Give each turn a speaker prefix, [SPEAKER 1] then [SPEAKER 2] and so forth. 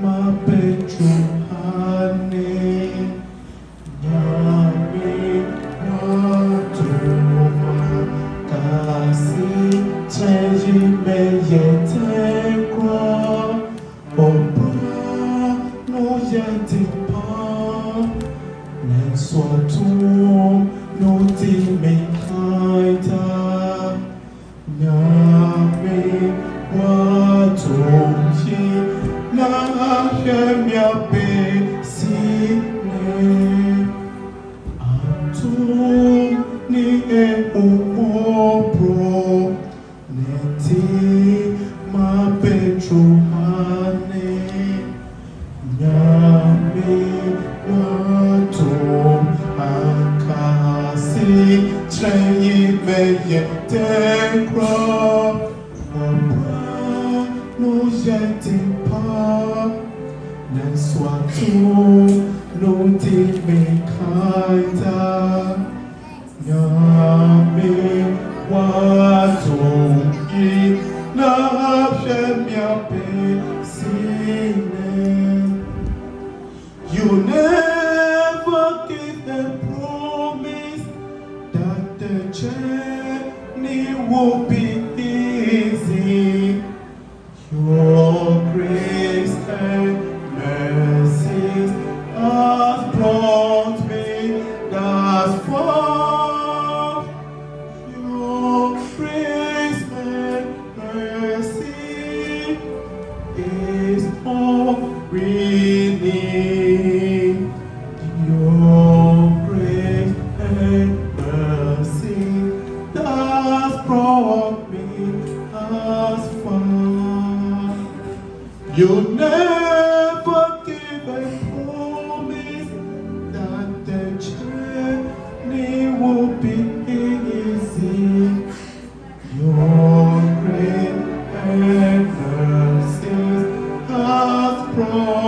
[SPEAKER 1] mapecho hane nyami watuma kasi cheji meyetekwa opa no yetipa neswatum no timekaita nyami watumji na hemya besine atum ni umopro neti mapecho hane nyami watum akasi chenyi meye tekra no yetipa neswatum no timekaita nyami watumji na hemya besine. You never give a promise that the journey will be easy. Your grace and mercies has brought me thus far. Your grace and mercy is all we need. Your grace and mercy has brought me thus far. You never give a promise that the journey will be easy. Your grace and mercy has brought